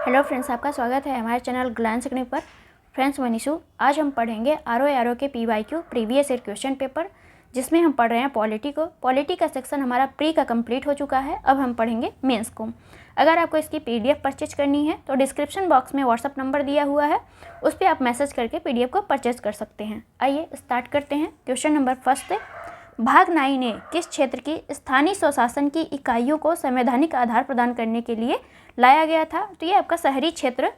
Hello friends, आपका स्वागत है हमारे चैनल ग्लैंस करने पर। फ्रेंड्स, मैं निशु। आज हम पढ़ेंगे आर के PYQ previous year question paper, जिसमें हम पढ़ रहे हैं पॉलिटी को। पॉलिटी का सेक्शन हमारा प्री का कंप्लीट हो चुका है। अब हम पढ़ेंगे मेंस को। अगर आपको इसकी PDF परचेज करनी है तो डिस्क्रिप्शन बॉक्स में व्हाट्सअप नंबर दिया हुआ है, उस पर आप मैसेज करके PDF को परचेज कर सकते हैं। आइए स्टार्ट करते हैं। क्वेश्चन नंबर फर्स्ट है, भाग 9 ने किस क्षेत्र की स्थानीय स्वशासन की इकाइयों को संवैधानिक आधार प्रदान करने के लिए लाया गया था? तो ये आपका शहरी क्षेत्र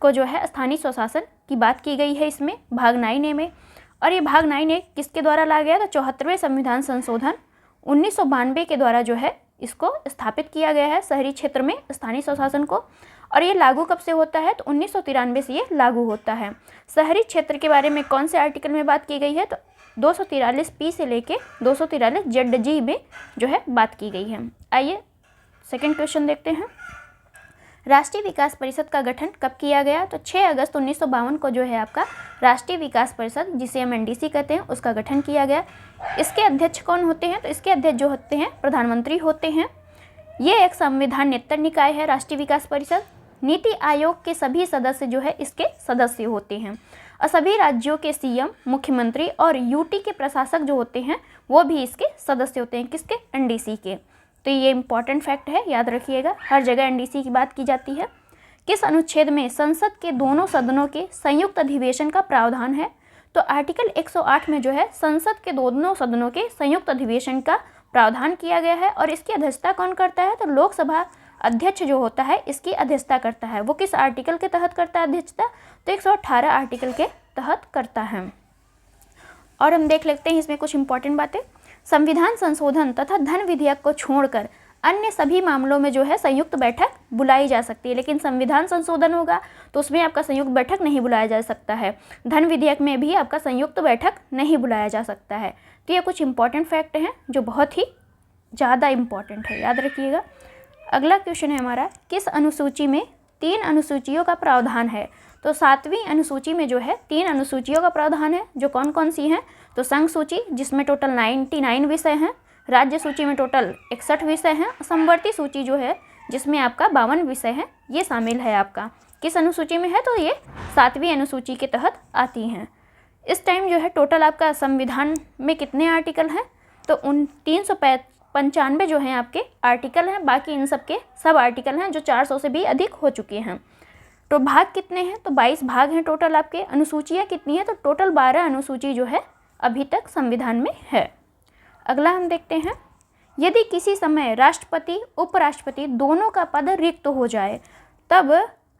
को जो है स्थानीय स्वशासन की बात की गई है इसमें भाग 9 में। और ये भाग 9 किसके द्वारा लाया गया? तो 74वें संविधान संशोधन 1992 के द्वारा जो है इसको स्थापित किया गया है शहरी क्षेत्र में स्थानीय स्वशासन को। और ये लागू कब से होता है? तो 1993 से ये लागू होता है। शहरी क्षेत्र के बारे में कौन से आर्टिकल में बात की गई है? तो 243P से लेके 243ZG में जो है बात की गई है। आइए सेकंड क्वेश्चन देखते हैं। राष्ट्रीय विकास परिषद का गठन कब किया गया? तो 6 अगस्त 1952 को जो है आपका राष्ट्रीय विकास परिषद, जिसे हम NDC कहते हैं, उसका गठन किया गया। इसके अध्यक्ष कौन होते हैं? तो इसके अध्यक्ष जो होते हैं प्रधानमंत्री होते हैं। ये एक संविधानेतर निकाय है राष्ट्रीय विकास परिषद। नीति आयोग के सभी सदस्य जो है इसके सदस्य होते हैं। और सभी राज्यों के CM, मुख्यमंत्री और UT के प्रशासक जो होते हैं वो भी इसके सदस्य होते हैं। किसके? NDC के। तो ये इंपॉर्टेंट फैक्ट है, याद रखिएगा, हर जगह NDC की बात की जाती है। किस अनुच्छेद में संसद के दोनों सदनों के संयुक्त अधिवेशन का प्रावधान है? तो आर्टिकल 108 में जो है संसद के दोनों सदनों के संयुक्त अधिवेशन का प्रावधान किया गया है। और इसकी अध्यक्षता कौन करता है? तो लोकसभा अध्यक्ष जो होता है इसकी अध्यक्षता करता है। वो किस आर्टिकल के तहत करता है अध्यक्षता? तो 118 आर्टिकल के तहत करता है। और हम देख लेते हैं इसमें कुछ इंपॉर्टेंट बातें। संविधान संशोधन तथा धन विधेयक को छोड़कर अन्य सभी मामलों में जो है संयुक्त बैठक बुलाई जा सकती है, लेकिन संविधान संशोधन होगा तो उसमें आपका संयुक्त बैठक नहीं बुलाया जा सकता है। धन विधेयक में भी आपका संयुक्त बैठक नहीं बुलाया जा सकता है। तो ये कुछ इंपॉर्टेंट फैक्ट हैं जो बहुत ही ज़्यादा इंपॉर्टेंट है, याद रखिएगा। अगला क्वेश्चन है हमारा, किस अनुसूची में 3 अनुसूचियों का प्रावधान है? तो 7वीं अनुसूची में जो है 3 अनुसूचियों का प्रावधान है, जो कौन कौन सी हैं? तो संघ सूची, जिसमें टोटल 99 विषय हैं। राज्य सूची में टोटल 61 विषय हैं। समवर्ती सूची जो है जिसमें आपका 52 विषय हैं, ये शामिल है आपका। किस अनुसूची में है? तो ये 7वीं अनुसूची के तहत आती हैं। इस टाइम जो है टोटल आपका संविधान में कितने आर्टिकल हैं? तो उन 395 जो हैं आपके आर्टिकल हैं। बाकी इन सब के सब आर्टिकल हैं जो 400 से भी अधिक हो चुके हैं। तो भाग कितने हैं? तो 22 भाग हैं टोटल आपके। अनुसूचियाँ कितनी हैं? तो टोटल 12 अनुसूची जो है अभी तक संविधान में है। अगला हम देखते हैं, यदि किसी समय राष्ट्रपति उपराष्ट्रपति दोनों का पद रिक्त हो जाए तब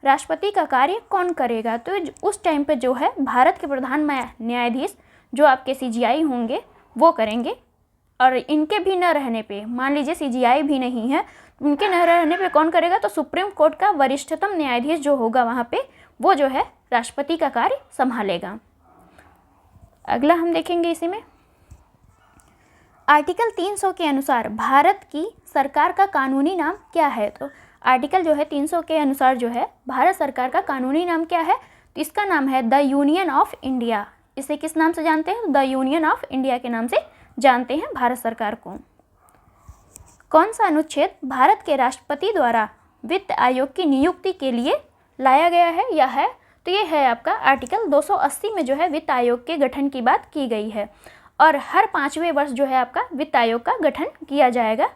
राष्ट्रपति का कार्य कौन करेगा? तो उस टाइम पे जो है भारत के प्रधान न्यायाधीश जो आपके CGI होंगे वो करेंगे। और इनके भी न रहने पे, मान लीजिए CGI भी नहीं है, उनके न रहने पे कौन करेगा? तो सुप्रीम कोर्ट का वरिष्ठतम न्यायाधीश जो होगा वहाँ पे वो जो है राष्ट्रपति का कार्य संभालेगा। अगला हम देखेंगे इसी में, आर्टिकल 300 के अनुसार भारत की सरकार का कानूनी नाम क्या है? तो आर्टिकल जो है 300 के अनुसार जो है भारत सरकार का कानूनी नाम क्या है? तो इसका नाम है द यूनियन ऑफ इंडिया। इसे किस नाम से जानते हैं? द यूनियन ऑफ इंडिया के नाम से जानते हैं भारत सरकार को। कौन सा अनुच्छेद भारत के राष्ट्रपति द्वारा वित्त आयोग की नियुक्ति के लिए लाया गया है या है? तो ये है आपका आर्टिकल 280 में जो है वित्त आयोग के गठन की बात की गई है। और हर 5वें वर्ष जो है आपका वित्त आयोग का गठन किया जाएगा।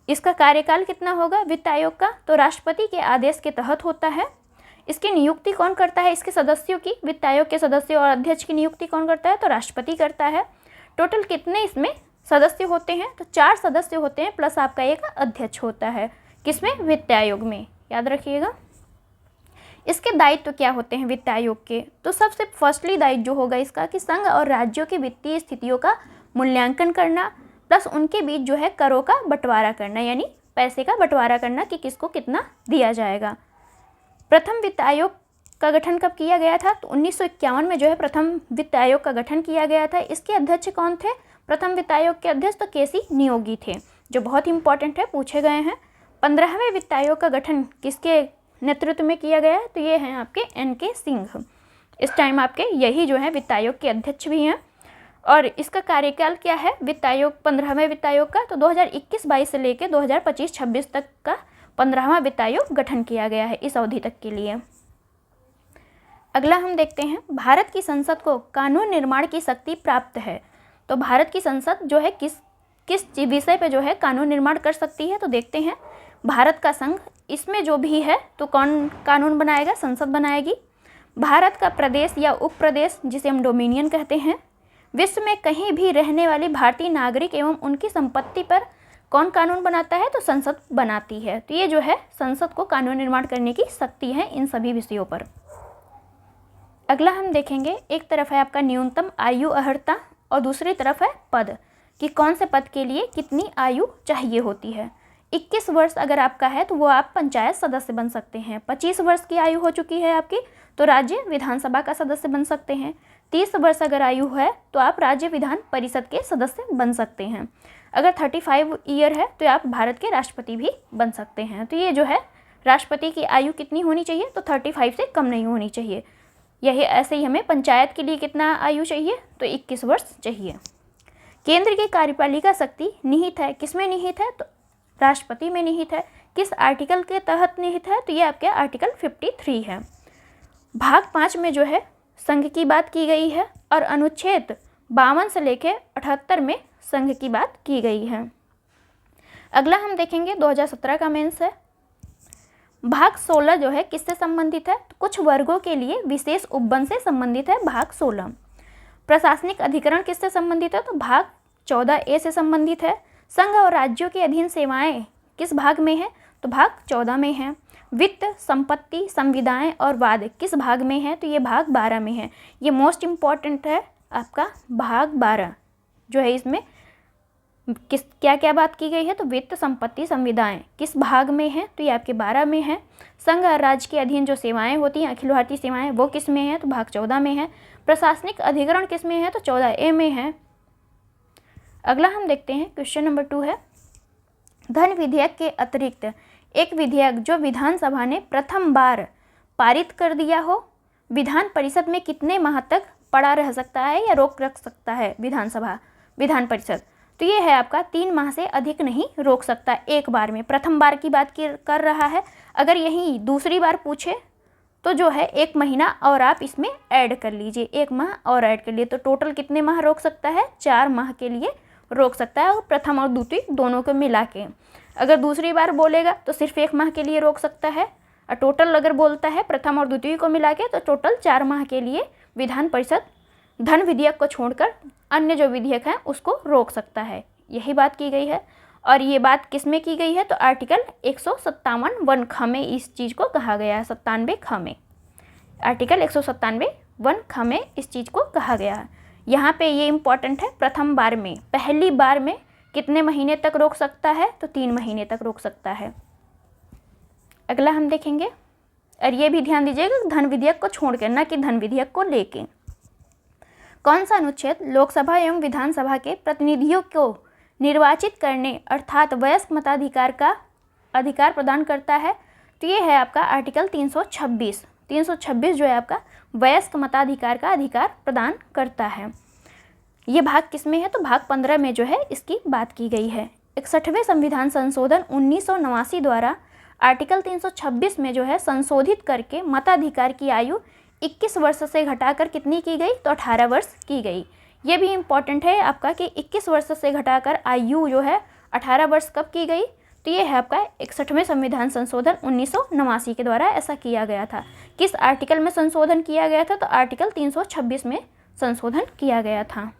इसका कार्यकाल कितना होगा वित्त आयोग का? तो राष्ट्रपति के आदेश के तहत होता है। इसकी नियुक्ति कौन करता है? इसके सदस्यों की, वित्त आयोग के सदस्यों और अध्यक्ष की नियुक्ति कौन करता है? तो राष्ट्रपति करता है। टोटल कितने इसमें सदस्य होते हैं? तो 4 सदस्य होते हैं प्लस आपका एक अध्यक्ष होता है। किसमें? वित्त आयोग में, याद रखिएगा। इसके दायित्व क्या होते हैं वित्त आयोग के? तो सबसे फर्स्टली दायित्व जो होगा इसका कि संघ और राज्यों की वित्तीय स्थितियों का मूल्यांकन करना, प्लस उनके बीच जो है करों का बंटवारा करना, यानी पैसे का बंटवारा करना कि किसको कितना दिया जाएगा। प्रथम वित्त आयोग का गठन कब किया गया था? तो 1951 में जो है प्रथम वित्त आयोग का गठन किया गया था। इसके अध्यक्ष कौन थे? प्रथम वित्त आयोग के अध्यक्ष तो KC नियोगी थे, जो बहुत इंपॉर्टेंट है, पूछे गए हैं। 15वें वित्त आयोग का गठन किसके नेतृत्व में किया गया है? तो ये हैं आपके NK सिंह। इस टाइम आपके यही जो है वित्त आयोग के अध्यक्ष भी हैं। और इसका कार्यकाल क्या है वित्त आयोग 15वें वित्त आयोग का? तो 2021-22 से लेकर 2025-26 तक का 15वां वित्त आयोग गठन किया गया है इस अवधि तक के लिए। अगला हम देखते हैं, भारत की संसद को कानून निर्माण की शक्ति प्राप्त है। तो भारत की संसद जो है किस विषय पे जो है कानून निर्माण कर सकती है, तो देखते हैं भारत का संघ, इसमें जो भी है तो कौन कानून बनाएगा, संसद बनाएगी। भारत का प्रदेश या उप प्रदेश जिसे हम डोमिनियन कहते हैं, विश्व में कहीं भी रहने वाली भारतीय नागरिक एवं उनकी संपत्ति पर कौन कानून बनाता है, तो संसद बनाती है। तो ये जो है संसद को कानून निर्माण करने की शक्ति है इन सभी विषयों पर। अगला हम देखेंगे, एक तरफ है आपका न्यूनतम आयु अर्हता और दूसरी तरफ है पद, कि कौन से पद के लिए कितनी आयु चाहिए होती है। 21 वर्ष अगर आपका है तो वो आप पंचायत सदस्य बन सकते हैं। 25 वर्ष की आयु हो चुकी है आपकी तो राज्य विधानसभा का सदस्य बन सकते हैं। 30 वर्ष अगर आयु है तो आप राज्य विधान परिषद के सदस्य बन सकते हैं। अगर 35 ईयर है तो आप भारत के राष्ट्रपति भी बन सकते हैं। तो ये जो है राष्ट्रपति की आयु कितनी होनी चाहिए, तो 35 से कम नहीं होनी चाहिए। यही ऐसे ही हमें पंचायत के लिए कितना आयु चाहिए, तो 21 वर्ष चाहिए। केंद्र की कार्यपालिका शक्ति निहित है, किसमें निहित है, तो राष्ट्रपति में निहित है। किस आर्टिकल के तहत निहित है, तो ये आपके आर्टिकल 53 है। भाग 5 में जो है संघ की बात की गई है और अनुच्छेद 52 से लेकर 78 में संघ की बात की गई है। अगला हम देखेंगे 2017 का मेंस है। भाग 16 जो है किससे संबंधित है, तो कुछ वर्गों के लिए विशेष उपवन से संबंधित है भाग 16। प्रशासनिक अधिकरण किससे संबंधित है, तो भाग 14A से संबंधित है। संघ और राज्यों के अधीन सेवाएं किस भाग में है, तो भाग 14 में है। वित्त, संपत्ति, संविदाएं और वाद किस भाग में है, तो ये भाग 12 में है। ये मोस्ट इम्पॉर्टेंट है आपका भाग 12 जो है, इसमें किस क्या क्या बात की गई है, तो वित्त, संपत्ति, संविदाएं किस भाग में है, तो ये आपके 12 में है। संघ और राज्य के अधीन जो सेवाएं होती हैं, अखिल भारतीय सेवाएं, वो किस में है, तो भाग 14 में है। प्रशासनिक अधिकरण किस में है, तो 14A में है। अगला हम देखते हैं, क्वेश्चन नंबर 2 है, धन विधेयक के अतिरिक्त एक विधेयक जो विधानसभा ने प्रथम बार पारित कर दिया हो, विधान परिषद में कितने माह तक पड़ा रह सकता है या रोक रख सकता है विधान परिषद, तो ये है आपका 3 माह से अधिक नहीं रोक सकता एक बार में। प्रथम बार की बात कर रहा है। अगर यही दूसरी बार पूछे तो जो है 1 महीना और आप इसमें ऐड कर लीजिए, 1 माह और ऐड कर लिए, तो टोटल कितने माह रोक सकता है, 4 माह के लिए रोक सकता है, और प्रथम और द्वितीय दोनों को मिला के। अगर दूसरी बार बोलेगा तो सिर्फ 1 माह के लिए रोक सकता है, और टोटल अगर बोलता है प्रथम और द्वितीय को मिला के तो टोटल 4 माह के लिए विधान परिषद धन विधेयक को छोड़कर अन्य जो विधेयक हैं उसको रोक सकता है। यही बात की गई है। और ये बात किस में की गई है, तो आर्टिकल 157 1 ख में इस चीज़ को कहा गया है। 97 ख में, आर्टिकल 197 1 ख में इस चीज़ को कहा गया है। यहाँ पे ये इम्पॉर्टेंट है, प्रथम बार में, पहली बार में कितने महीने तक रोक सकता है, तो 3 महीने तक रोक सकता है। अगला हम देखेंगे, और ये भी ध्यान दीजिएगा धन विधेयक को छोड़कर, ना कि धन विधेयक को लेके। कौन सा अनुच्छेद लोकसभा एवं विधानसभा के प्रतिनिधियों को निर्वाचित करने अर्थात वयस्क मताधिकार का अधिकार प्रदान करता है, तो ये है आपका आर्टिकल 326। 326 जो है आपका वयस्क मताधिकार का अधिकार प्रदान करता है। ये भाग किस में है, तो भाग 15 में जो है इसकी बात की गई है। 61वें संविधान संशोधन 1989 द्वारा आर्टिकल 326 में जो है संशोधित करके मताधिकार की आयु 21 वर्ष से घटाकर कितनी की गई, तो 18 वर्ष की गई। ये भी इम्पॉर्टेंट है आपका कि 21 वर्ष से घटाकर आयु जो है 18 वर्ष कब की गई, तो ये है आपका 61वें संविधान संशोधन 1989 के द्वारा ऐसा किया गया था। किस आर्टिकल में संशोधन किया गया था, तो आर्टिकल 326 में संशोधन किया गया था।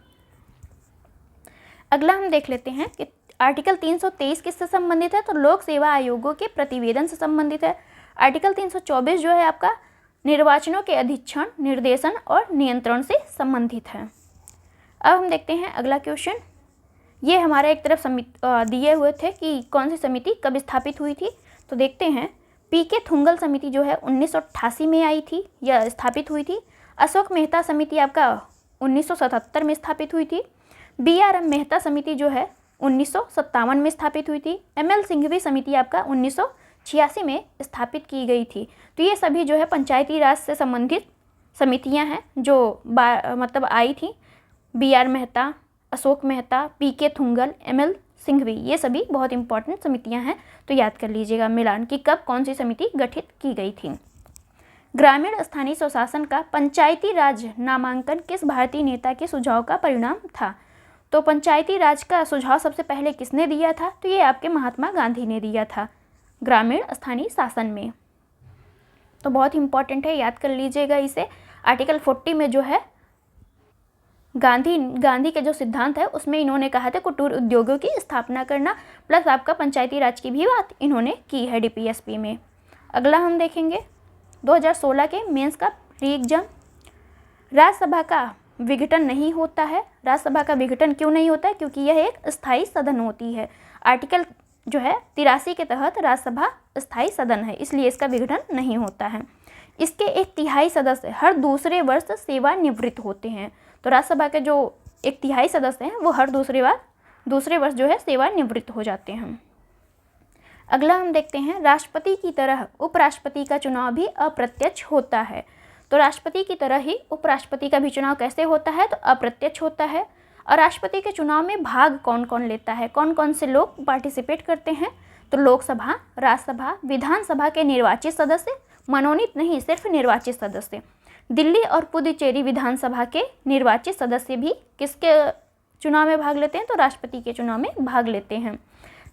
अगला हम देख लेते हैं कि आर्टिकल 323 किससे संबंधित है, तो लोक सेवा आयोगों के प्रतिवेदन से संबंधित है। आर्टिकल 324 जो है आपका निर्वाचनों के अधीक्षण, निर्देशन और नियंत्रण से संबंधित है। अब हम देखते हैं अगला क्वेश्चन। ये हमारा एक तरफ दिए हुए थे कि कौन सी समिति कब स्थापित हुई थी, तो देखते हैं। पीके थुंगल समिति जो है 1988 में आई थी या स्थापित हुई थी। अशोक मेहता समिति आपका 1977 में स्थापित हुई थी। BRM मेहता समिति जो है 1957 में स्थापित हुई थी। ML सिंघवी समिति आपका 1986 में स्थापित की गई थी। तो ये सभी जो है पंचायती राज से संबंधित समितियां हैं जो मतलब आई थी। BR Mehta, Ashok Mehta, PK थुंगल, ML Singhvi, ये सभी बहुत इंपॉर्टेंट समितियां हैं, तो याद कर लीजिएगा मिलान की कब कौन सी समिति गठित की गई थी। ग्रामीण स्थानीय स्वशासन का पंचायती राज नामांकन किस भारतीय नेता के सुझाव का परिणाम था? तो पंचायती राज का सुझाव सबसे पहले किसने दिया था? तो ये आपके महात्मा गांधी ने दिया था ग्रामीण स्थानीय शासन में। तो बहुत इंपॉर्टेंट है, याद कर लीजिएगा इसे। आर्टिकल 40 में जो है गांधी के जो सिद्धांत है उसमें इन्होंने कहा था कुटीर उद्योगों की स्थापना करना, प्लस आपका पंचायती राज की भी बात इन्होंने की है DPSP में। अगला हम देखेंगे 2016 के मेंस का प्री एग्जाम। राज्यसभा का विघटन नहीं होता है। राज्यसभा का विघटन क्यों नहीं होता है? क्योंकि यह एक स्थायी सदन होती है। आर्टिकल जो है 83 के तहत राज्यसभा स्थायी सदन है, इसलिए इसका विघटन नहीं होता है। इसके 1/3 सदस्य हर दूसरे वर्ष सेवानिवृत्त होते हैं। तो राज्यसभा के जो 1/3 सदस्य हैं वो हर दूसरे वर्ष जो है सेवानिवृत्त हो जाते हैं। अगला हम देखते हैं राष्ट्रपति की तरह उपराष्ट्रपति का चुनाव भी अप्रत्यक्ष होता है। तो राष्ट्रपति की तरह ही उपराष्ट्रपति का भी चुनाव कैसे होता है? तो अप्रत्यक्ष होता है। और राष्ट्रपति के चुनाव में भाग कौन कौन लेता है, कौन कौन से लोग पार्टिसिपेट करते हैं? तो लोकसभा, राज्यसभा, विधानसभा के निर्वाचित सदस्य, मनोनीत नहीं सिर्फ निर्वाचित सदस्य। दिल्ली और पुदुचेरी विधानसभा के निर्वाचित सदस्य भी किसके चुनाव में भाग लेते हैं? तो राष्ट्रपति के चुनाव में भाग लेते हैं।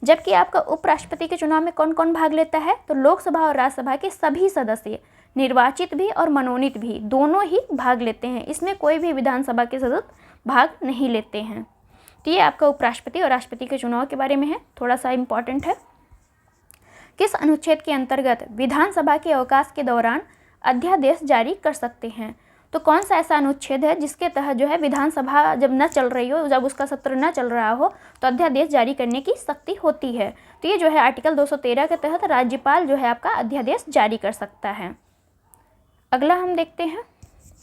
जबकि आपका उपराष्ट्रपति के चुनाव में कौन कौन भाग लेता है? तो लोकसभा और राज्यसभा के सभी सदस्य, निर्वाचित भी और मनोनीत भी, दोनों ही भाग लेते हैं। इसमें कोई भी विधानसभा के सदस्य भाग नहीं लेते हैं। तो ये आपका उपराष्ट्रपति और राष्ट्रपति के चुनाव के बारे में है, थोड़ा सा इम्पॉर्टेंट है। किस अनुच्छेद के अंतर्गत विधानसभा के अवकाश के दौरान अध्यादेश जारी कर सकते हैं? तो कौन सा ऐसा अनुच्छेद है जिसके तहत जो है विधानसभा जब न चल रही हो, जब उसका सत्र न चल रहा हो तो अध्यादेश जारी करने की शक्ति होती है? तो ये जो है आर्टिकल 213 के तहत राज्यपाल जो है आपका अध्यादेश जारी कर सकता है। अगला हम देखते हैं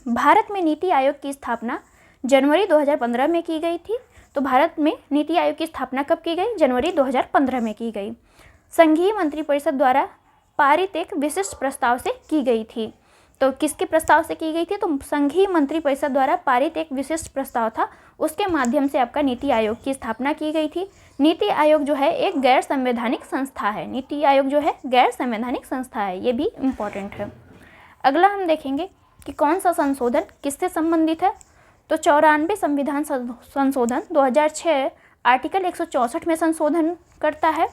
भारत में नीति आयोग की स्थापना जनवरी 2015 में की गई थी। तो भारत में नीति आयोग की स्थापना कब की गई? जनवरी 2015 में की गई। संघीय मंत्रिपरिषद द्वारा पारित एक विशिष्ट प्रस्ताव से की गई थी। तो किसके प्रस्ताव से की गई थी? तो संघीय मंत्रिपरिषद द्वारा पारित एक विशिष्ट प्रस्ताव था, उसके माध्यम से आपका नीति आयोग की स्थापना की गई थी। नीति आयोग जो है एक गैर संवैधानिक संस्था है। नीति आयोग जो है गैर संवैधानिक संस्था है, ये भी इम्पोर्टेंट है। अगला हम देखेंगे कि कौन सा संशोधन किससे संबंधित है। तो 94 संविधान संशोधन 2006 आर्टिकल 164 में संशोधन करता है।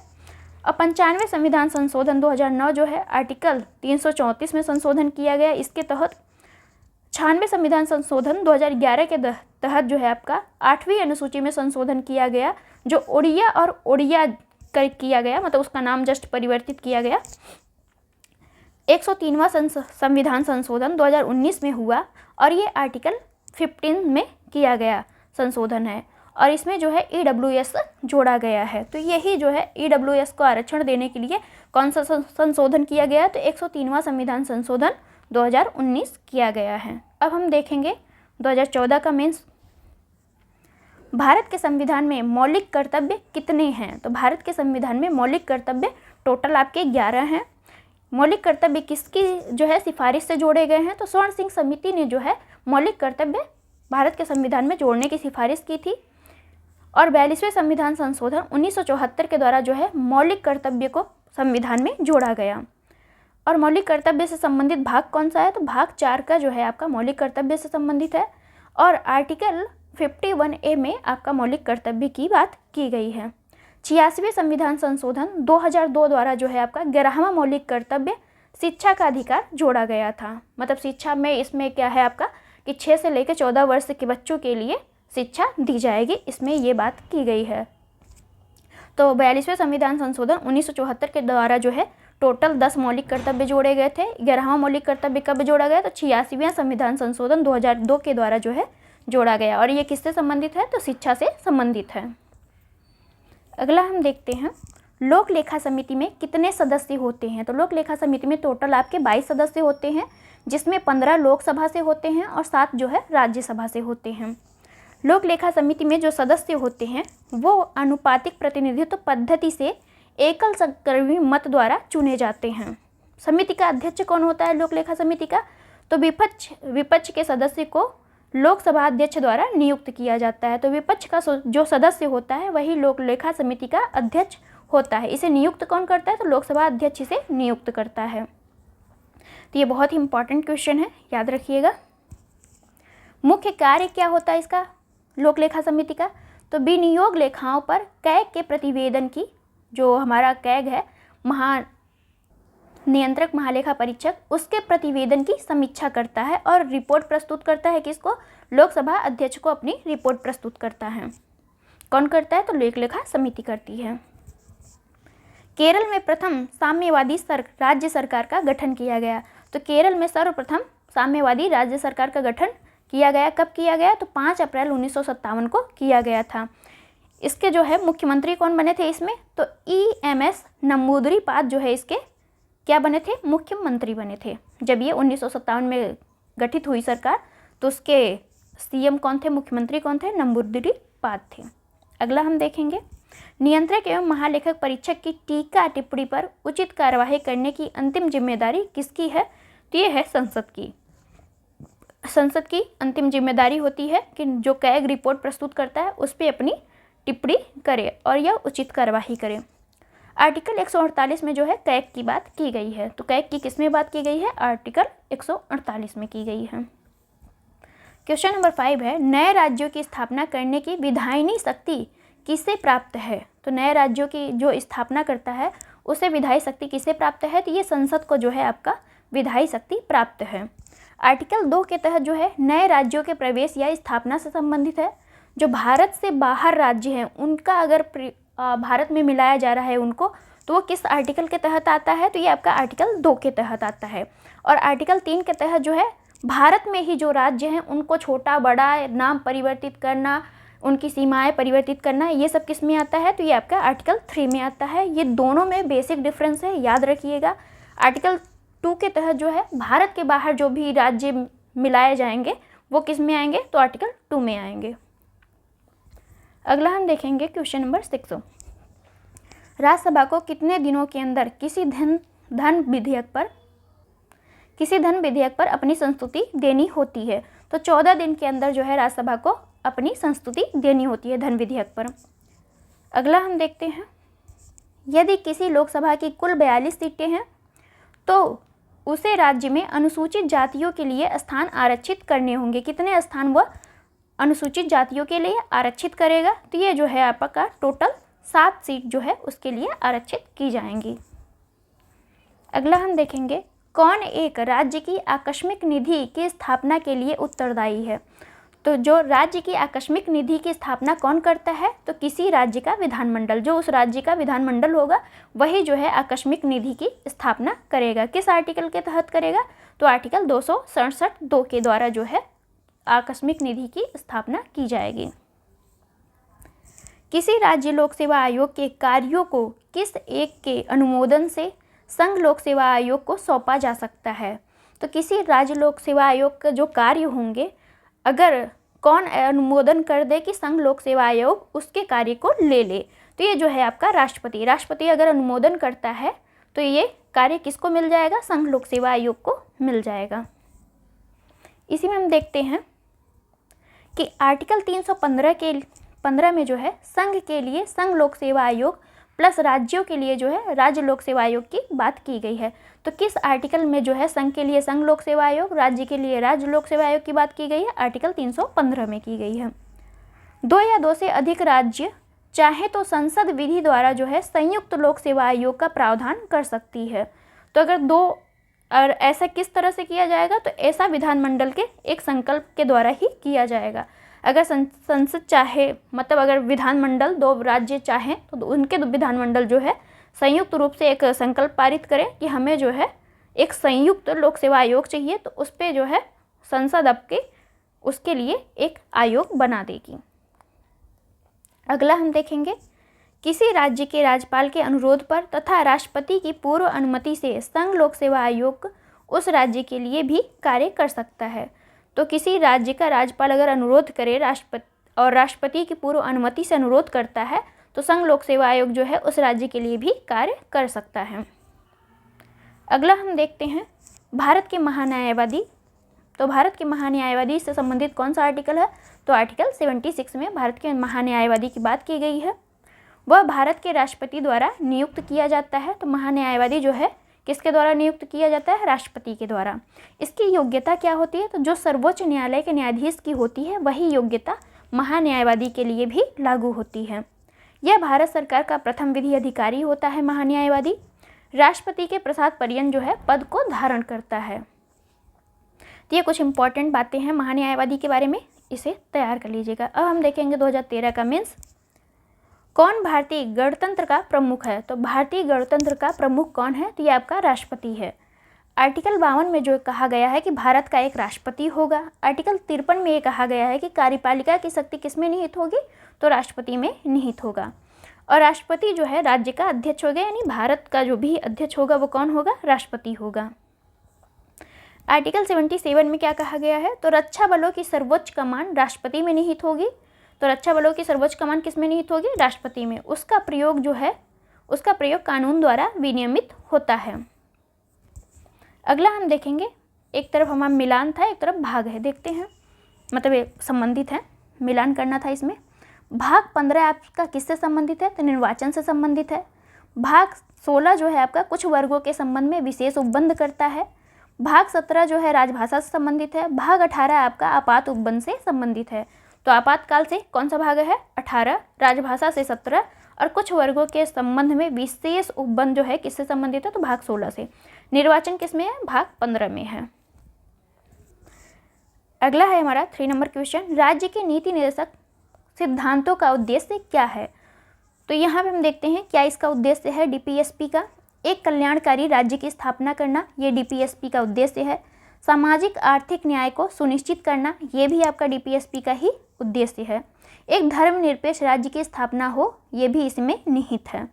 और 95 संविधान संशोधन 2009 जो है आर्टिकल 334 में संशोधन किया गया। इसके तहत 96 संविधान संशोधन 2011 के तहत जो है आपका 8वीं अनुसूची में संशोधन किया गया, जो ओडिया और ओडिया किया गया, मतलब उसका नाम जस्ट परिवर्तित किया गया। 103वां संविधान संशोधन 2019 में हुआ और ये आर्टिकल 15 में किया गया संशोधन है। और इसमें जो है EWS जोड़ा गया है। तो यही जो है EWS को आरक्षण देने के लिए कौन सा संशोधन किया गया? तो 103वां संविधान संशोधन 2019 किया गया है। अब हम देखेंगे 2014 का मेंस। भारत के संविधान में मौलिक कर्तव्य कितने हैं? तो भारत के संविधान में मौलिक कर्तव्य टोटल आपके 11 हैं। मौलिक कर्तव्य किसकी जो है सिफारिश से जोड़े गए हैं? तो स्वर्ण सिंह समिति ने जो है मौलिक कर्तव्य भारत के संविधान में जोड़ने की सिफारिश की थी। और 42वें संविधान संशोधन 1974 के द्वारा जो है मौलिक कर्तव्य को संविधान में जोड़ा गया। और मौलिक कर्तव्य से संबंधित भाग कौन सा है? तो भाग 4 का जो है आपका मौलिक कर्तव्य से संबंधित है। और आर्टिकल 51A में आपका मौलिक कर्तव्य की बात की गई है। 86वें संविधान संशोधन 2002 द्वारा जो है आपका 11वां मौलिक कर्तव्य शिक्षा का अधिकार जोड़ा गया था। मतलब शिक्षा में इसमें क्या है आपका कि 6 से लेकर 14 वर्ष के बच्चों के लिए शिक्षा दी जाएगी, इसमें ये बात की गई है। तो 42वें संविधान संशोधन 1974 के द्वारा जो है टोटल 10 मौलिक कर्तव्य जोड़े गए थे। 11वां मौलिक कर्तव्य कब जोड़ा गया? तो 86वें संविधान संशोधन 2002 के द्वारा जो है जोड़ा गया। और ये किससे संबंधित है? तो शिक्षा से संबंधित है। अगला हम देखते हैं लोक लेखा समिति में कितने सदस्य होते हैं? तो लोक लेखा समिति में टोटल आपके 22 सदस्य होते हैं, जिसमें 15 लोकसभा से होते हैं और 7 जो है राज्यसभा से होते हैं। लोक लेखा समिति में जो सदस्य होते हैं वो अनुपातिक प्रतिनिधित्व पद्धति से एकल संक्रमण मत द्वारा चुने जाते हैं। समिति का अध्यक्ष कौन होता है लोक लेखा समिति का? तो विपक्ष के सदस्य को लोकसभा अध्यक्ष द्वारा नियुक्त किया जाता है। तो विपक्ष का जो सदस्य होता है वही लोक लेखा समिति का अध्यक्ष होता है। इसे नियुक्त कौन करता है? तो लोकसभा अध्यक्ष इसे नियुक्त करता है। तो ये बहुत ही इंपॉर्टेंट क्वेश्चन है, याद रखिएगा। मुख्य कार्य क्या होता है इसका, लोक लेखा समिति का? तो विनियोग लेखाओं पर कैग के प्रतिवेदन की, जो हमारा कैग है नियंत्रक महालेखा परीक्षक, उसके प्रतिवेदन की समीक्षा करता है और रिपोर्ट प्रस्तुत करता है। किसको? लोकसभा अध्यक्ष को अपनी रिपोर्ट प्रस्तुत करता है। कौन करता है? तो लोक लेखा समिति करती है। केरल में प्रथम साम्यवादी राज्य सरकार का गठन किया गया। तो केरल में सर्वप्रथम साम्यवादी राज्य सरकार का गठन किया गया। कब किया गया? तो 5 अप्रैल 1957 को किया गया था। इसके जो है मुख्यमंत्री कौन बने थे इसमें? तो EMS नंबूदरीपाद जो है इसके क्या बने थे? मुख्यमंत्री बने थे। जब ये 1957 में गठित हुई सरकार तो उसके CM कौन थे, मुख्यमंत्री कौन थे? नंबूदरीपाद थे। अगला हम देखेंगे, नियंत्रक एवं महालेखक परीक्षक की टीका टिप्पणी पर उचित कार्यवाही करने की अंतिम जिम्मेदारी किसकी है? तो ये है संसद की। संसद की अंतिम जिम्मेदारी होती है कि जो कैग रिपोर्ट प्रस्तुत करता है उस पर अपनी टिप्पणी करे और यह उचित कार्यवाही करे। आर्टिकल 148 में जो है कैग की बात की गई है। तो कैग की किस में बात की गई है? आर्टिकल 148 में की गई है। क्वेश्चन नंबर 5 है, नए राज्यों की स्थापना करने की विधायिनी शक्ति किससे प्राप्त है? तो नए राज्यों की जो स्थापना करता है उसे विधायी शक्ति किससे प्राप्त है? तो ये संसद को जो है आपका विधायी शक्ति प्राप्त है। आर्टिकल 2 के तहत जो है नए राज्यों के प्रवेश या स्थापना से संबंधित है। जो भारत से बाहर राज्य हैं उनका अगर भारत में मिलाया जा रहा है उनको, तो वो किस आर्टिकल के तहत आता है? तो ये आपका आर्टिकल 2 के तहत आता है। और आर्टिकल 3 के तहत जो है भारत में ही जो राज्य हैं उनको छोटा बड़ा नाम परिवर्तित करना, उनकी सीमाएं परिवर्तित करना, ये सब किस में आता है? तो ये आपका आर्टिकल 3 में आता है। ये दोनों में बेसिक डिफरेंस है, याद रखिएगा। आर्टिकल 2 के तहत जो है भारत के बाहर जो भी राज्य मिलाए जाएंगे वो किस में आएंगे? तो आर्टिकल 2 में आएंगे। अगला हम देखेंगे क्वेश्चन नंबर 6। राज्यसभा को कितने दिनों के अंदर किसी धन विधेयक पर अपनी संस्तुति देनी होती है? तो 14 दिन के अंदर जो है राज्यसभा को अपनी संस्तुति देनी होती है धन विधेयक पर। अगला हम देखते हैं, यदि किसी लोकसभा की कुल 42 सीटें हैं तो उसे राज्य में अनुसूचित जातियों के लिए स्थान आरक्षित करने होंगे। कितने स्थान वह अनुसूचित जातियों के लिए आरक्षित करेगा? तो ये जो है आपका टोटल 7 सीट जो है उसके लिए आरक्षित की जाएंगी। अगला हम देखेंगे, कौन एक राज्य की आकस्मिक निधि की स्थापना के लिए उत्तरदायी है? तो जो राज्य की आकस्मिक निधि की स्थापना कौन करता है? तो किसी राज्य का विधानमंडल, जो उस राज्य का विधानमंडल होगा वही जो है आकस्मिक निधि की स्थापना करेगा। किस आर्टिकल के तहत करेगा? तो आर्टिकल 267(2) के द्वारा जो है आकस्मिक निधि की स्थापना की जाएगी। किसी राज्य लोक सेवा आयोग के कार्यों को किस एक के अनुमोदन से संघ लोक सेवा आयोग को सौंपा जा सकता है? तो किसी राज्य लोक सेवा आयोग के जो कार्य होंगे अगर कौन अनुमोदन कर दे कि संघ लोक सेवा आयोग उसके कार्य को ले ले, तो ये जो है आपका राष्ट्रपति अगर अनुमोदन करता है तो ये कार्य किसको मिल जाएगा? संघ लोक सेवा आयोग को मिल जाएगा। इसी में हम देखते हैं कि आर्टिकल 315 में जो है संघ के लिए संघ लोक सेवा आयोग प्लस राज्यों के लिए जो है राज्य लोक सेवा आयोग की बात की गई है। तो किस आर्टिकल में जो है संघ के लिए संघ लोक सेवा आयोग, राज्य के लिए राज्य लोक सेवा आयोग की बात की गई है? आर्टिकल 315 में की गई है। 2 या 2 से अधिक राज्य चाहे तो संसद विधि द्वारा जो है संयुक्त लोक सेवा आयोग का प्रावधान कर सकती है। तो अगर 2 और ऐसा किस तरह से किया जाएगा? तो ऐसा विधानमंडल के एक संकल्प के द्वारा ही किया जाएगा। अगर संसद चाहे, मतलब अगर विधानमंडल 2 राज्य चाहें तो उनके विधानमंडल जो है संयुक्त रूप से एक संकल्प पारित करें कि हमें जो है एक संयुक्त लोक सेवा आयोग चाहिए, तो उस पर जो है संसद आपके उसके लिए एक आयोग बना देगी। अगला हम देखेंगे, किसी राज्य के राज्यपाल के अनुरोध पर तथा राष्ट्रपति की पूर्व अनुमति से संघ लोक सेवा आयोग उस राज्य के लिए भी कार्य कर सकता है। तो किसी राज्य का राज्यपाल अगर अनुरोध करे राष्ट्रपति की पूर्व अनुमति से अनुरोध करता है तो संघ लोक सेवा आयोग जो है उस राज्य के लिए भी कार्य कर सकता है। अगला हम देखते हैं, भारत के महान्यायवादी तो भारत के महान्यायवादी से संबंधित कौन सा आर्टिकल है? तो आर्टिकल 76 में भारत के महान्यायवादी की बात की गई है। वह भारत के राष्ट्रपति द्वारा नियुक्त किया जाता है। तो महान्यायवादी जो है किसके द्वारा नियुक्त किया जाता है? राष्ट्रपति के द्वारा। इसकी योग्यता क्या होती है? तो जो सर्वोच्च न्यायालय के न्यायाधीश की होती है वही योग्यता महान्यायवादी के लिए भी लागू होती है। यह भारत सरकार का प्रथम विधि अधिकारी होता है महान्यायवादी। राष्ट्रपति के प्रसाद पर्यंत जो है पद को धारण करता है। तो ये कुछ इंपॉर्टेंट बातें हैं महान्यायवादी के बारे में, इसे तैयार कर लीजिएगा। अब हम देखेंगे 2013 का मेंस। कौन भारतीय गणतंत्र का प्रमुख है? तो भारतीय गणतंत्र का प्रमुख कौन है? तो ये आपका राष्ट्रपति है। आर्टिकल 52 में जो कहा गया है कि भारत का एक राष्ट्रपति होगा। आर्टिकल 53 में ये कहा गया है कि कार्यपालिका की शक्ति किसमें निहित होगी? तो राष्ट्रपति में निहित होगा। और राष्ट्रपति जो है राज्य का अध्यक्ष होगा, यानी भारत का जो भी अध्यक्ष होगा वो कौन होगा? राष्ट्रपति होगा। आर्टिकल 77 में क्या कहा गया है? तो रक्षा बलों की सर्वोच्च कमान राष्ट्रपति में निहित होगी। तो रक्षा बलों की सर्वोच्च कमान किस में निहित होगी? राष्ट्रपति में। उसका प्रयोग जो है, उसका प्रयोग कानून द्वारा विनियमित होता है। अगला हम देखेंगे, एक तरफ हमारा मिलान था, एक तरफ भाग है। देखते हैं, मतलब ये संबंधित है, मिलान करना था इसमें। भाग 15 आपका किससे संबंधित है? तो निर्वाचन से संबंधित है। भाग 16 जो है आपका कुछ वर्गों के संबंध में विशेष उपबंध करता है। भाग 17 जो है राजभाषा से संबंधित है। भाग 18 आपका आपात उपबंध से संबंधित है। तो आपातकाल से कौन सा भाग है? 18, राजभाषा से 17 और कुछ वर्गों के संबंध में विशेष उपबंध जो है किससे संबंधित है? तो भाग 16 से। निर्वाचन किस में है? भाग 15 में है। अगला है हमारा 3 नंबर क्वेश्चन। राज्य के नीति निर्देशक सिद्धांतों का उद्देश्य क्या है? तो यहाँ पे हम देखते हैं क्या इसका उद्देश्य है डीपीएसपी का। एक कल्याणकारी राज्य की स्थापना करना, ये डीपीएसपी का उद्देश्य है। सामाजिक आर्थिक न्याय को सुनिश्चित करना, ये भी आपका डीपीएसपी का ही उद्देश्य है। एक धर्मनिरपेक्ष राज्य की स्थापना हो, ये भी इसमें निहित है।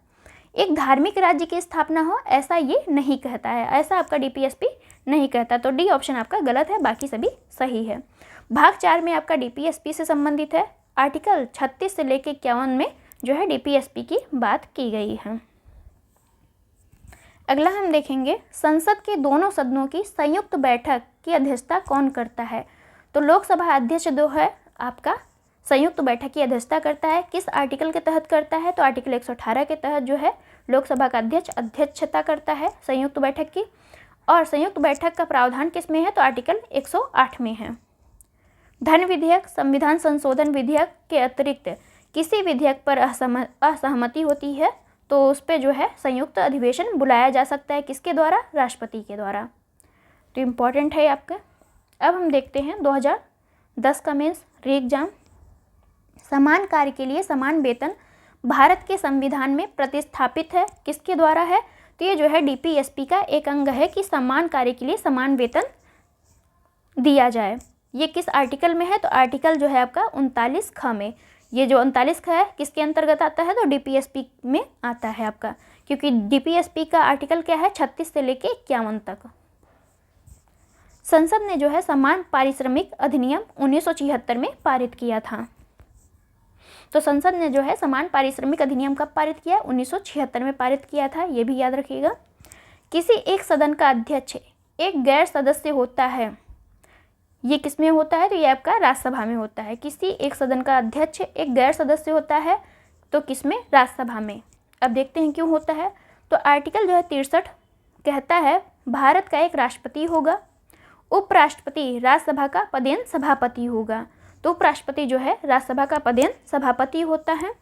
एक धार्मिक राज्य की स्थापना हो, ऐसा ये नहीं कहता है, ऐसा आपका डीपीएसपी नहीं कहता। तो डी ऑप्शन आपका गलत है, बाकी सभी सही है। भाग 4 में आपका डीपीएसपी से संबंधित है। आर्टिकल 36 से लेकर 51 में जो है डीपीएसपी की बात की गई है। अगला हम देखेंगे, संसद के दोनों सदनों की संयुक्त बैठक की अध्यक्षता कौन करता है? तो लोकसभा अध्यक्ष जो है आपका संयुक्त बैठक की अध्यक्षता करता है। किस आर्टिकल के तहत करता है? तो आर्टिकल 118 के तहत जो है लोकसभा का अध्यक्ष अध्यक्षता करता है संयुक्त बैठक की। और संयुक्त बैठक का प्रावधान किस में है? तो आर्टिकल 108 में है। धन विधेयक, संविधान संशोधन विधेयक के अतिरिक्त किसी विधेयक पर असहमति होती है तो उस पर जो है संयुक्त अधिवेशन बुलाया जा सकता है। किसके द्वारा? राष्ट्रपति के द्वारा। तो इम्पॉर्टेंट है आपका। अब हम देखते हैं 2010 का मेंस री एग्जाम। समान कार्य के लिए समान वेतन भारत के संविधान में प्रतिस्थापित है, किसके द्वारा है? तो ये जो है डीपीएसपी का एक अंग है कि समान कार्य के लिए समान वेतन दिया जाए। ये किस आर्टिकल में है? तो आर्टिकल जो है आपका 39 ख में। ये जो 39 ख है किसके अंतर्गत आता है? तो डीपीएसपी में आता है आपका, क्योंकि डीपीएसपी का आर्टिकल क्या है? 36 से लेके 51 तक। संसद ने जो है समान पारिश्रमिक अधिनियम 1976 में पारित किया था। तो संसद ने जो है समान पारिश्रमिक अधिनियम कब पारित किया? 1976 में पारित किया था, ये भी याद रखिएगा। किसी एक सदन का अध्यक्ष एक गैर सदस्य होता है, ये किस में होता है? तो ये आपका राज्यसभा में होता है। किसी एक सदन का अध्यक्ष एक गैर सदस्य होता है तो किस में? राज्यसभा में। अब देखते हैं क्यों होता है। तो आर्टिकल जो है 63 कहता है भारत का एक राष्ट्रपति होगा, उपराष्ट्रपति राज्यसभा का पदेन सभापति होगा। तो उपराष्ट्रपति जो है राज्यसभा का पदेन सभापति होता है,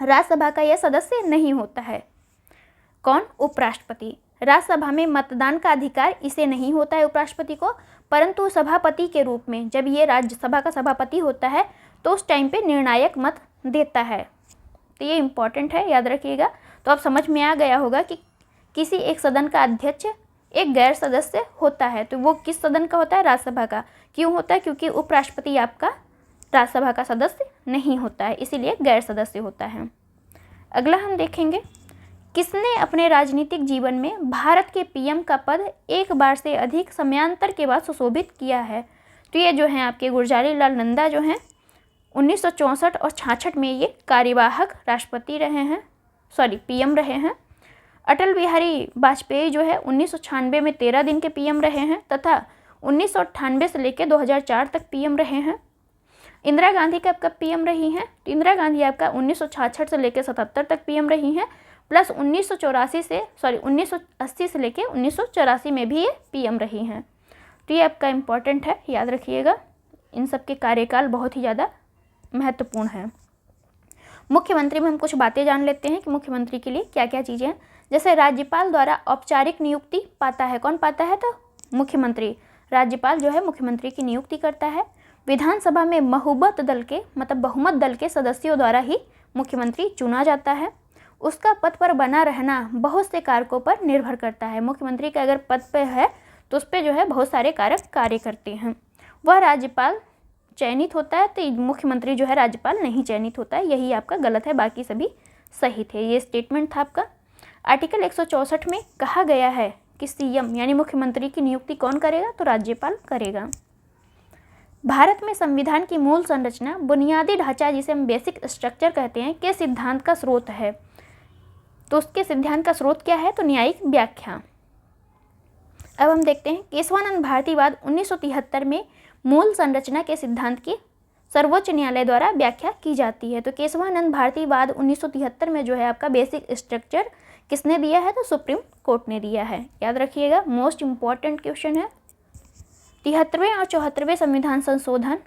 राज्यसभा का यह सदस्य नहीं होता है। कौन? उपराष्ट्रपति। राज्यसभा में मतदान का अधिकार इसे नहीं होता है उपराष्ट्रपति को, परंतु सभापति के रूप में जब ये राज्यसभा का सभापति होता है तो उस टाइम पे निर्णायक मत देता है। तो ये इम्पॉर्टेंट है, याद रखिएगा। तो अब समझ में आ गया होगा कि किसी एक सदन का अध्यक्ष एक गैर सदस्य होता है, तो वो किस सदन का होता है? राज्यसभा का। क्यों होता है? क्योंकि उपराष्ट्रपति आपका राज्यसभा का सदस्य नहीं होता है, इसीलिए गैर सदस्य होता है। अगला हम देखेंगे, किसने अपने राजनीतिक जीवन में भारत के पीएम का पद एक बार से अधिक समयांतर के बाद सुशोभित किया है? तो ये जो हैं आपके गुलजारी लाल नंदा जो हैं 1964 और 66 में ये कार्यवाहक राष्ट्रपति रहे हैं, पीएम रहे हैं। अटल बिहारी वाजपेयी जो है 1996 में 13 दिन के पीएम रहे हैं तथा 1998 से लेकर 2004 तक पीएम रहे हैं। इंदिरा गांधी कब पीएम रही हैं? तो इंदिरा गांधी आपका 1966 से लेकर 77 तक पीएम रही हैं, प्लस 1980 से लेकर 1984 में भी ये पीएम रही हैं। तो ये आपका इम्पॉर्टेंट है, याद रखिएगा। इन सब के कार्यकाल बहुत ही ज़्यादा महत्वपूर्ण है। मुख्यमंत्री में हम कुछ बातें जान लेते हैं कि मुख्यमंत्री के लिए क्या क्या चीज़ें हैं। जैसे राज्यपाल द्वारा औपचारिक नियुक्ति पाता है, कौन पाता है? तो मुख्यमंत्री। राज्यपाल जो है मुख्यमंत्री की नियुक्ति करता है। विधानसभा में बहुमत दल के सदस्यों द्वारा ही मुख्यमंत्री चुना जाता है। उसका पद पर बना रहना बहुत से कारकों पर निर्भर करता है। मुख्यमंत्री का अगर पद पे है तो उस पर जो है बहुत सारे कारक कार्य करते हैं। वह राज्यपाल चयनित होता है, तो मुख्यमंत्री जो है राज्यपाल नहीं चयनित होता है। यही आपका गलत है, बाकी सभी सही थे। ये स्टेटमेंट था आपका। आर्टिकल 164 में कहा गया है कि सीएम यानी मुख्यमंत्री की नियुक्ति कौन करेगा? तो राज्यपाल करेगा। भारत में संविधान की मूल संरचना, बुनियादी ढांचा, जिसे हम बेसिक स्ट्रक्चर कहते हैं, के सिद्धांत का स्रोत है। तो उसके सिद्धांत का स्रोत क्या है? तो न्यायिक व्याख्या। अब हम देखते हैं केशवानंद भारतीवाद 1973 में मूल संरचना के सिद्धांत की सर्वोच्च न्यायालय द्वारा व्याख्या की जाती है। तो केशवानंद भारतीवाद 1973 में जो है आपका बेसिक स्ट्रक्चर किसने दिया है? तो सुप्रीम कोर्ट ने दिया है। याद रखिएगा, मोस्ट इम्पॉर्टेंट क्वेश्चन है। 73वें और 74वें संविधान संशोधन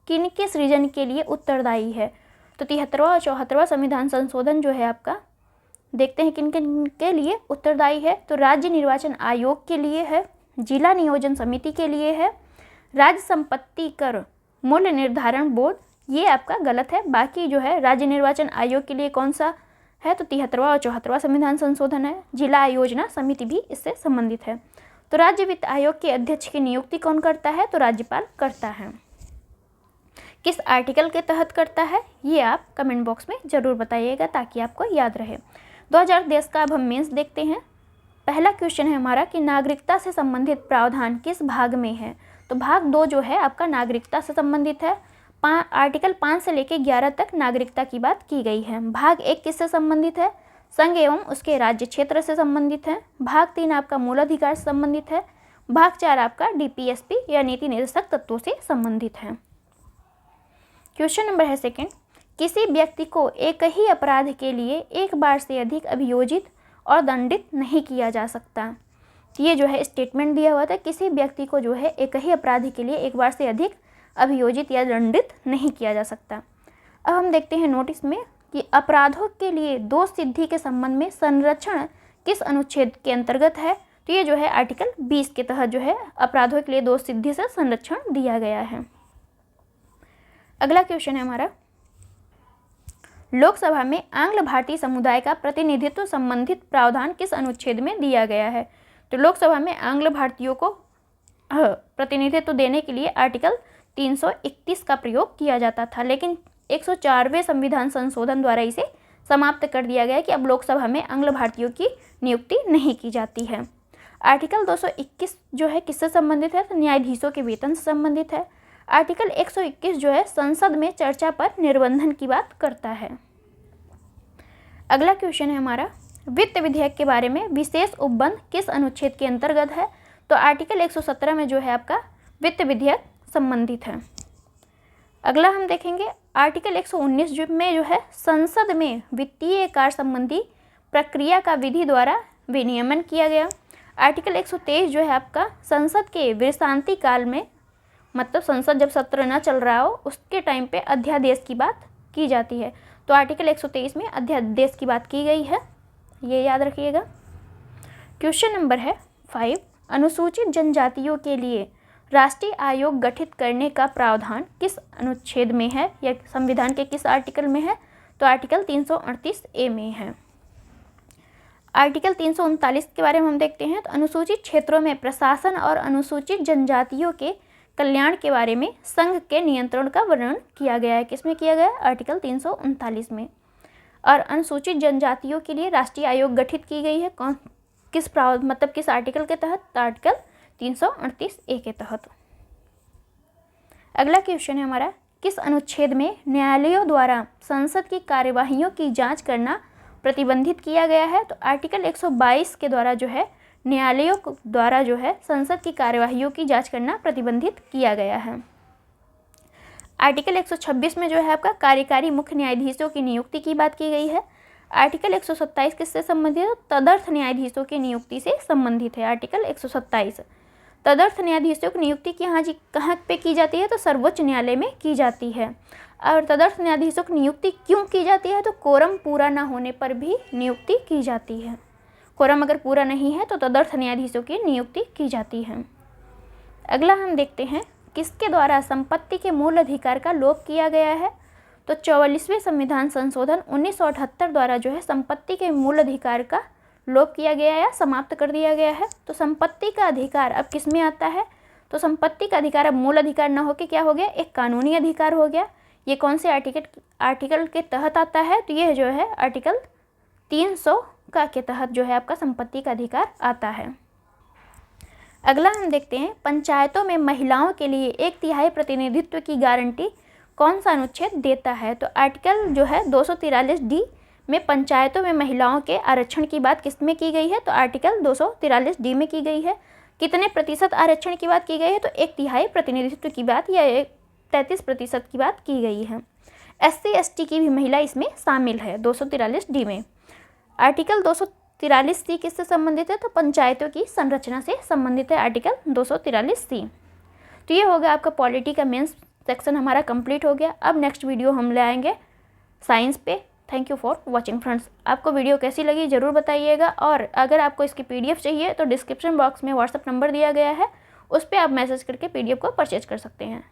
किनके सृजन के लिए उत्तरदायी है? तो 73वां और 74वां संविधान संशोधन जो है आपका, देखते हैं किन किन के लिए उत्तरदायी है। तो राज्य निर्वाचन आयोग के लिए है, जिला नियोजन समिति के लिए है, राज्य संपत्ति कर मूल्य निर्धारण बोर्ड, ये आपका गलत है। बाकी जो है राज्य निर्वाचन आयोग के लिए कौन सा है? तो 73वां और 74वां संविधान संशोधन है। जिला योजना समिति भी इससे संबंधित है। तो राज्य वित्त आयोग के अध्यक्ष की नियुक्ति कौन करता है? तो राज्यपाल करता है। किस आर्टिकल के तहत करता है? ये आप कमेंट बॉक्स में ज़रूर बताइएगा ताकि आपको याद रहे। 2010 का अब हम मेंस देखते हैं। पहला क्वेश्चन है हमारा कि नागरिकता से संबंधित प्रावधान किस भाग में है? तो भाग 2 जो है आपका नागरिकता से संबंधित है। आर्टिकल 5 से लेकर 11 तक नागरिकता की बात की गई है। भाग 1 किससे संबंधित है? संघ एवं उसके राज्य क्षेत्र से संबंधित है। भाग 3 आपका मूल अधिकार से संबंधित है। भाग 4 आपका डीपीएसपी या नीति निर्देशक तत्वों से संबंधित है। क्वेश्चन नंबर है सेकंड, किसी व्यक्ति को एक ही अपराध के लिए एक बार से अधिक अभियोजित और दंडित नहीं किया जा सकता। ये जो है स्टेटमेंट दिया हुआ था, किसी व्यक्ति को जो है एक ही अपराध के लिए एक बार से अधिक अभियोजित या दंडित नहीं किया जा सकता। अब हम देखते हैं नोटिस में कि अपराधों के लिए दोष सिद्धि के संबंध में संरक्षण किस अनुच्छेद के अंतर्गत है? तो ये जो है आर्टिकल 20 के तहत जो है अपराधों के लिए दोष सिद्धि से संरक्षण दिया गया है। अगला क्वेश्चन है हमारा, लोकसभा में आंग्ल भारतीय समुदाय का प्रतिनिधित्व संबंधित प्रावधान किस अनुच्छेद में दिया गया है? तो लोकसभा में आंग्ल भारतीयों को प्रतिनिधित्व देने के लिए आर्टिकल 331 का प्रयोग किया जाता था, लेकिन 104वें संविधान संशोधन द्वारा इसे समाप्त कर दिया गया कि अब लोकसभा में आंग्ल भारतीयों की नियुक्ति नहीं की जाती है। आर्टिकल 221 जो है किससे संबंधित है? तो न्यायाधीशों के वेतन से संबंधित है। आर्टिकल 121 जो है संसद में चर्चा पर निर्बंधन की बात करता है। अगला क्वेश्चन है हमारा, वित्त विधेयक के बारे में विशेष उपबंध किस अनुच्छेद के अंतर्गत है? तो आर्टिकल 117 में जो है आपका वित्त विधेयक संबंधित है। अगला हम देखेंगे आर्टिकल 119 में जो है संसद में वित्तीय कार्य संबंधी प्रक्रिया का विधि द्वारा विनियमन किया गया। आर्टिकल 123 जो है आपका संसद के विश्रांति काल में, मतलब संसद जब सत्र न चल रहा हो उसके टाइम पे अध्यादेश की बात की जाती है। तो आर्टिकल 123 में अध्यादेश की बात की गई है, ये याद रखिएगा। क्वेश्चन नंबर है 5, अनुसूचित जनजातियों के लिए राष्ट्रीय आयोग गठित करने का प्रावधान किस अनुच्छेद में है या संविधान के किस आर्टिकल में है? तो आर्टिकल 338A में है। आर्टिकल 339 के बारे में हम देखते हैं। तो अनुसूचित क्षेत्रों में प्रशासन और अनुसूचित जनजातियों के कल्याण के बारे में संघ के नियंत्रण का वर्णन किया गया है। किसमें किया गया है? आर्टिकल 339 में। और अनुसूचित जनजातियों के लिए राष्ट्रीय आयोग गठित की गई है कौन, किस आर्टिकल के तहत? तो आर्टिकल 338A के तहत। अगला क्वेश्चन है हमारा, किस अनुच्छेद में न्यायालयों द्वारा संसद की कार्यवाहियों की जांच करना प्रतिबंधित किया गया है? तो आर्टिकल 122 के द्वारा जो है न्यायालयों द्वारा जो है संसद की कार्यवाहियों की जांच करना प्रतिबंधित किया गया है। आर्टिकल 126 में जो है आपका कार्यकारी मुख्य न्यायाधीशों की नियुक्ति की बात की गई है। आर्टिकल 127 किससे संबंधित है? तदर्थ न्यायाधीशों की नियुक्ति से संबंधित है। आर्टिकल 127 तदर्थ न्यायाधीशों की नियुक्ति कहाँ पे की जाती है? तो सर्वोच्च न्यायालय में की जाती है। और तदर्थ न्यायाधीशों की नियुक्ति क्यों की जाती है? तो कोरम पूरा ना होने पर भी नियुक्ति की जाती है। कोरम अगर पूरा नहीं है तो तदर्थ न्यायाधीशों की नियुक्ति की जाती है। अगला हम देखते हैं किसके द्वारा संपत्ति के मूल अधिकार का लोप किया गया है? तो 44वें संविधान संशोधन 1978 द्वारा जो है संपत्ति के मूल अधिकार का लोप किया गया या समाप्त कर दिया गया है। तो संपत्ति का अधिकार अब किस में आता है? तो संपत्ति का अधिकार अब मूल अधिकार न होकर क्या हो गया? एक कानूनी अधिकार हो गया। ये कौन से आर्टिकल के तहत आता है? तो ये जो है आर्टिकल 300 के तहत जो है आपका संपत्ति का अधिकार आता है। अगला हम देखते हैं पंचायतों में महिलाओं के लिए 1/3 प्रतिनिधित्व की गारंटी कौन सा अनुच्छेद देता है? तो आर्टिकल जो है 243D में पंचायतों में महिलाओं के आरक्षण की बात किस में की गई है? तो आर्टिकल 243D में की गई है। कितने प्रतिशत आरक्षण की बात की गई है? तो 1/3 प्रतिनिधित्व की बात या 33% की बात की गई है। SC ST की भी महिला इसमें शामिल है 243D में। आर्टिकल 243C किससे संबंधित है? तो पंचायतों की संरचना से संबंधित है आर्टिकल 243C। तो ये हो गया आपका पॉलिटी का मेंस सेक्शन हमारा कंप्लीट हो गया। अब नेक्स्ट वीडियो हम ले आएंगे साइंस पे। Thank you for watching friends. आपको वीडियो कैसी लगी ज़रूर बताइएगा, और अगर आपको इसकी PDF चाहिए तो डिस्क्रिप्शन बॉक्स में व्हाट्सअप नंबर दिया गया है, उस पर आप मैसेज करके PDF को परचेज कर सकते हैं।